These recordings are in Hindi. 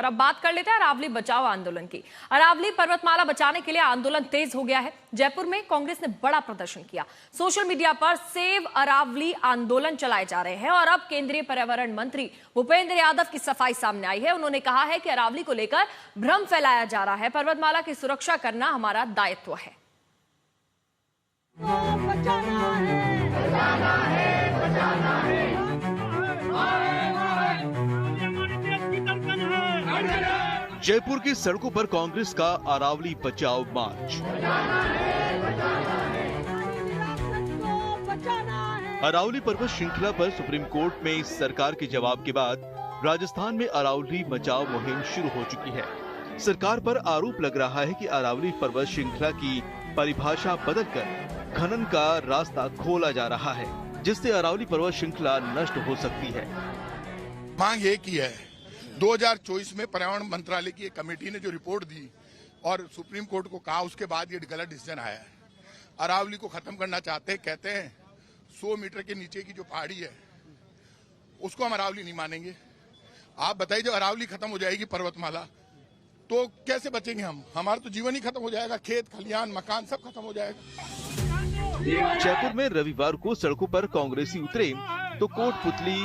अब बात कर लेते हैं अरावली बचाओ आंदोलन की। अरावली पर्वतमाला बचाने के लिए आंदोलन तेज हो गया है। जयपुर में कांग्रेस ने बड़ा प्रदर्शन किया। सोशल मीडिया पर सेव अरावली आंदोलन चलाए जा रहे हैं और अब केंद्रीय पर्यावरण मंत्री भूपेंद्र यादव की सफाई सामने आई है। उन्होंने कहा है कि अरावली को लेकर भ्रम फैलाया जा रहा है। पर्वतमाला की सुरक्षा करना हमारा दायित्व है। जयपुर की सड़कों पर कांग्रेस का अरावली बचाओ मार्च। अरावली पर्वत श्रृंखला पर सुप्रीम कोर्ट में सरकार के जवाब के बाद राजस्थान में अरावली बचाओ मुहिम शुरू हो चुकी है। सरकार पर आरोप लग रहा है कि अरावली पर्वत श्रृंखला की परिभाषा बदलकर खनन का रास्ता खोला जा रहा है, जिससे अरावली पर्वत श्रृंखला नष्ट हो सकती है। मांग एक ही है, 2024 में पर्यावरण मंत्रालय की एक कमेटी ने जो रिपोर्ट दी और सुप्रीम कोर्ट को कहा, उसके बाद ये गलत डिसीजन आया है। अरावली को खत्म करना चाहते हैं, कहते हैं 100 मीटर के नीचे की जो पहाड़ी है उसको हम अरावली नहीं मानेंगे। आप बताइए, जब अरावली खत्म हो जाएगी पर्वतमाला तो कैसे बचेंगे हम? हमारा तो जीवन ही खत्म हो जाएगा, खेत खलियान मकान सब खत्म हो जाएगा। जयपुर में रविवार को सड़कों पर कांग्रेसी उतरे तो कोटपुतली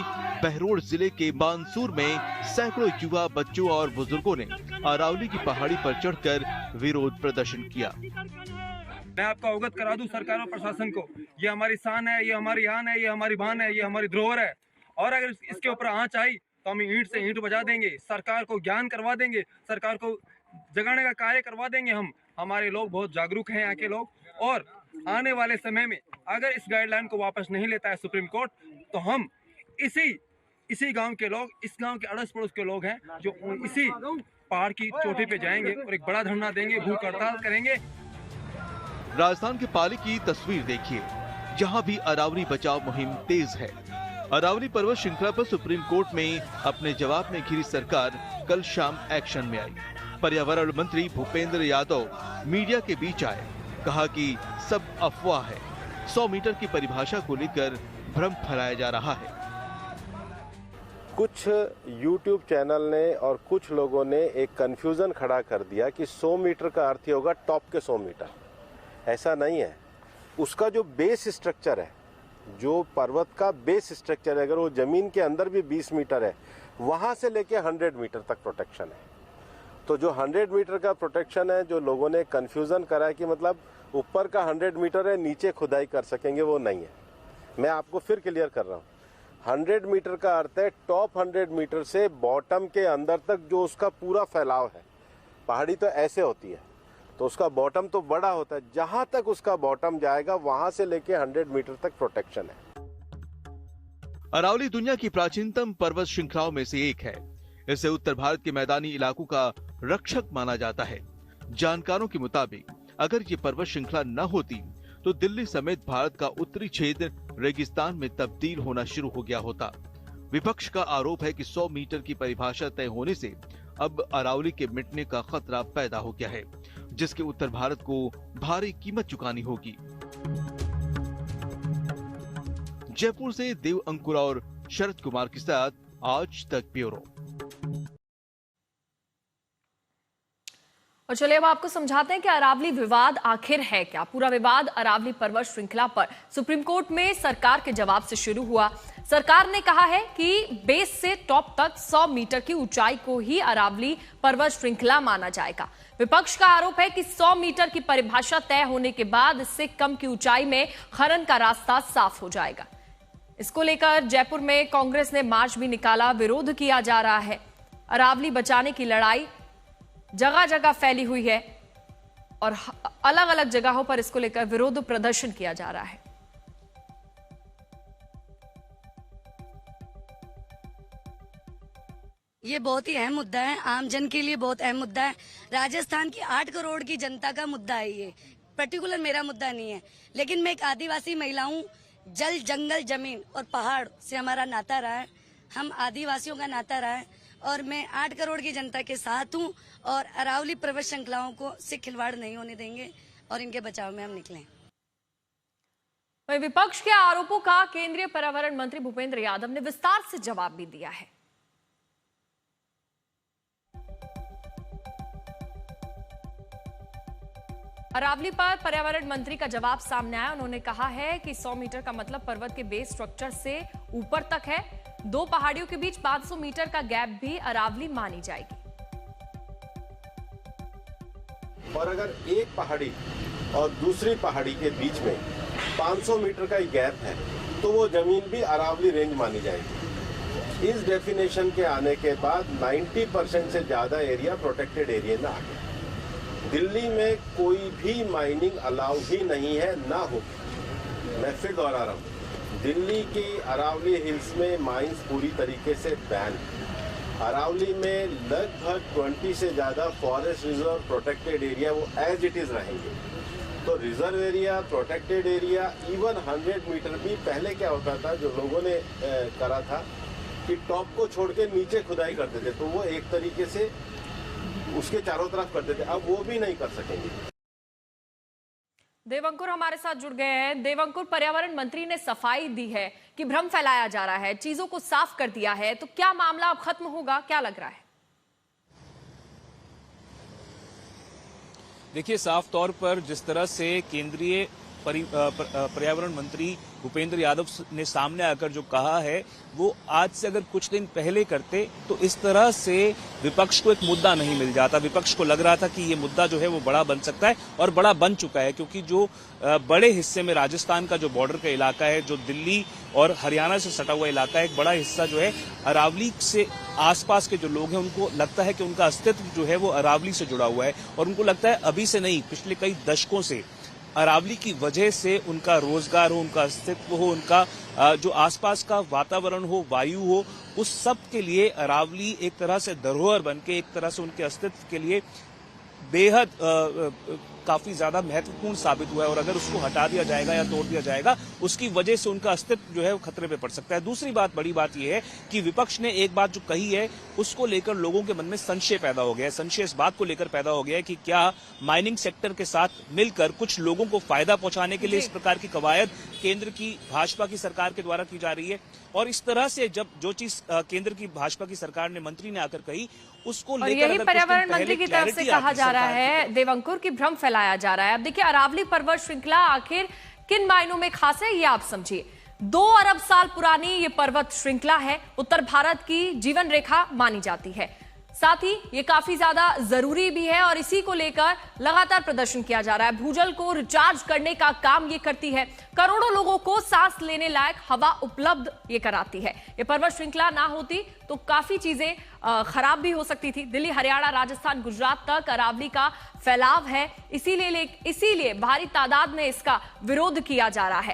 बहरोड जिले के बानसूर में सैकड़ों युवा बच्चों और बुजुर्गों ने अरावली की पहाड़ी पर चढ़कर विरोध प्रदर्शन किया। मैं आपको अवगत करा दूं सरकार और प्रशासन को, ये हमारी शान है, ये हमारी आन है, ये हमारी बान है, ये हमारी धरोहर है और अगर इसके ऊपर आंच आई तो हम ईंट से ईंट बजा देंगे। सरकार को ज्ञान करवा देंगे, सरकार को जगाने का कार्य करवा देंगे। हमारे लोग बहुत जागरूक हैं यहाँ के लोग, और आने वाले समय में अगर इस गाइडलाइन को वापस नहीं लेता है सुप्रीम कोर्ट तो हम इसी गांव के लोग, इस गांव के अड़ोस पड़ोस के लोग हैं जो इसी पहाड़ की चोटी पे जाएंगे और एक बड़ा धरना देंगे, भूख हड़ताल करेंगे। राजस्थान के पाली की तस्वीर देखिए, जहां भी अरावली बचाओ मुहिम तेज है। अरावली पर्वत श्रृंखला पर सुप्रीम कोर्ट में अपने जवाब में घिरी सरकार कल शाम एक्शन में आई। पर्यावरण मंत्री भूपेंद्र यादव मीडिया के बीच आए, कहा कि सब अफवाह है, 100 मीटर की परिभाषा को लेकर भ्रम फैलाया जा रहा है। कुछ YouTube चैनल ने और कुछ लोगों ने एक कंफ्यूजन खड़ा कर दिया कि 100 मीटर का अर्थ ही होगा टॉप के 100 मीटर। ऐसा नहीं है। उसका जो बेस स्ट्रक्चर है, जो पर्वत का बेस स्ट्रक्चर है, अगर वो जमीन के अंदर भी 20 मीटर है, वहां से लेके 100 मीटर तक प्रोटेक्शन है। तो जो 100 मीटर का प्रोटेक्शन है, जो लोगों ने कंफ्यूजन करा है कि मतलब ऊपर का 100 मीटर है, नीचे खुदाई कर सकेंगे, वो नहीं है। मैं आपको फिर क्लियर कर रहा हूँ, 100 मीटर का अर्थ है टॉप 100 मीटर से बॉटम के अंदर तक जो उसका पूरा फैलाव है। पहाड़ी तो ऐसे होती है, तो उसका बॉटम तो बड़ा होता है, जहां तक उसका बॉटम जाएगा वहां से लेके 100 मीटर तक प्रोटेक्शन है। अरावली दुनिया की प्राचीनतम पर्वत श्रृंखलाओं में से एक है। इसे उत्तर भारत के मैदानी इलाकों का रक्षक माना जाता है। जानकारों के मुताबिक अगर ये पर्वत श्रृंखला न होती तो दिल्ली समेत भारत का उत्तरी क्षेत्र रेगिस्तान में तब्दील होना शुरू हो गया होता। विपक्ष का आरोप है कि 100 मीटर की परिभाषा तय होने से अब अरावली के मिटने का खतरा पैदा हो गया है, जिसके उत्तर भारत को भारी कीमत चुकानी होगी। जयपुर से देव अंकुर और शरद कुमार के साथ आज तक ब्यूरो। और चलिए अब आपको समझाते हैं कि अरावली विवाद आखिर है क्या। पूरा विवाद अरावली पर्वत श्रृंखला पर सुप्रीम कोर्ट में सरकार के जवाब से शुरू हुआ। सरकार ने कहा है कि बेस से टॉप तक 100 मीटर की ऊंचाई को ही अरावली पर्वत श्रृंखला माना जाएगा। विपक्ष का आरोप है कि 100 मीटर की परिभाषा तय होने के बाद इससे कम की ऊंचाई में खनन का रास्ता साफ हो जाएगा। इसको लेकर जयपुर में कांग्रेस ने मार्च भी निकाला, विरोध किया जा रहा है। अरावली बचाने की लड़ाई जगह जगह फैली हुई है और अलग अलग जगहों पर इसको लेकर विरोध प्रदर्शन किया जा रहा है। ये बहुत ही अहम मुद्दा है, आम जन के लिए बहुत अहम मुद्दा है। राजस्थान की 8 करोड़ की जनता का मुद्दा है। ये पर्टिकुलर मेरा मुद्दा नहीं है, लेकिन मैं एक आदिवासी महिला हूँ। जल, जंगल, जमीन और पहाड़ से हमारा नाता रहा है। हम आदिवासियों का नाता रहा है और मैं 8 करोड़ की जनता के साथ हूँ और अरावली पर्वत श्रृंखलाओं को से खिलवाड़ नहीं होने देंगे और इनके बचाव में हम निकलें। विपक्ष के आरोपों का केंद्रीय पर्यावरण मंत्री भूपेंद्र यादव ने विस्तार से जवाब भी दिया है। अरावली पर पर्यावरण मंत्री का जवाब सामने आया। उन्होंने कहा है कि 100 मीटर का मतलब पर्वत के बेस स्ट्रक्चर से ऊपर तक है। दो पहाड़ियों के बीच 500 मीटर का गैप भी अरावली मानी जाएगी। और अगर एक पहाड़ी और दूसरी पहाड़ी के बीच में 500 मीटर का ही गैप है तो वो जमीन भी अरावली रेंज मानी जाएगी। इस डेफिनेशन के आने के बाद 90% से ज्यादा एरिया प्रोटेक्टेड एरिया में आ गया। दिल्ली में कोई भी माइनिंग अलाउ ही नहीं है, ना होगी। मैं फिर दोहरा रहा हूँ, दिल्ली की अरावली हिल्स में माइंस पूरी तरीके से बैन है। अरावली में लगभग 20 से ज्यादा फॉरेस्ट रिजर्व प्रोटेक्टेड एरिया वो एज इट इज रहेंगे। तो reserve area, protected area, even 100 metre भी पहले क्या होता था, जो लोगों ने करा था कि टॉप को छोड़ के नीचे खुदाई करते थे, तो वो एक तरीके से उसके चारों तरफ करते थे। अब वो भी नहीं कर सकेंगे। देवंकुर हमारे साथ जुड़ गए हैं। देवंकुर, पर्यावरण मंत्री ने सफाई दी है कि भ्रम फैलाया जा रहा है, चीजों को साफ कर दिया है, तो क्या मामला अब खत्म होगा, क्या लग रहा है? देखिए, साफ तौर पर जिस तरह से केंद्रीय पर्यावरण मंत्री भूपेंद्र यादव ने सामने आकर जो कहा है, वो आज से अगर कुछ दिन पहले करते तो इस तरह से विपक्ष को एक मुद्दा नहीं मिल जाता। विपक्ष को लग रहा था कि ये मुद्दा जो है वो बड़ा बन सकता है और बड़ा बन चुका है, क्योंकि जो बड़े हिस्से में राजस्थान का जो बॉर्डर का इलाका है, जो दिल्ली और हरियाणा से सटा हुआ इलाका है, एक बड़ा हिस्सा जो है अरावली से आसपास के जो लोग हैं उनको लगता है कि उनका अस्तित्व जो है वो अरावली से जुड़ा हुआ है। और उनको लगता है अभी से नहीं, पिछले कई दशकों से अरावली की वजह से उनका रोजगार हो, उनका अस्तित्व हो, उनका जो आसपास का वातावरण हो, वायु हो, उस सब के लिए अरावली एक तरह से धरोहर बनके, एक तरह से उनके अस्तित्व के लिए बेहद काफी ज्यादा महत्वपूर्ण साबित हुआ है। और अगर उसको हटा दिया जाएगा या तोड़ दिया जाएगा, उसकी वजह से उनका अस्तित्व जो है वो खतरे में पड़ सकता है। दूसरी बात, बड़ी बात यह है कि विपक्ष ने एक बात जो कही है, उसको लेकर लोगों के मन में संशय पैदा हो गया है। संशय इस बात को लेकर पैदा हो गया है कि क्या माइनिंग सेक्टर के साथ मिलकर कुछ लोगों को फायदा पहुंचाने के लिए इस प्रकार की कवायद केंद्र की भाजपा की सरकार के द्वारा की जा रही है। और इस तरह से जब जो चीज केंद्र की भाजपा की सरकार ने, मंत्री ने आकर कही, उसको लेकर यही पर्यावरण मंत्री की तरफ से कहा जा रहा है देवंकुर की भ्रम फैलाया जा रहा है। अब देखिए, अरावली पर्वत श्रृंखला आखिर किन मायनों में खास है, ये आप समझिए। 2 अरब साल पुरानी ये पर्वत श्रृंखला है, उत्तर भारत की जीवन रेखा मानी जाती है। साथ ही ये काफी ज्यादा जरूरी भी है और इसी को लेकर लगातार प्रदर्शन किया जा रहा है। भूजल को रिचार्ज करने का काम ये करती है, करोड़ों लोगों को सांस लेने लायक हवा उपलब्ध ये कराती है। ये पर्वत श्रृंखला ना होती तो काफी चीजें खराब भी हो सकती थी। दिल्ली, हरियाणा, राजस्थान, गुजरात तक अरावली का फैलाव है, इसीलिए भारी तादाद में इसका विरोध किया जा रहा है।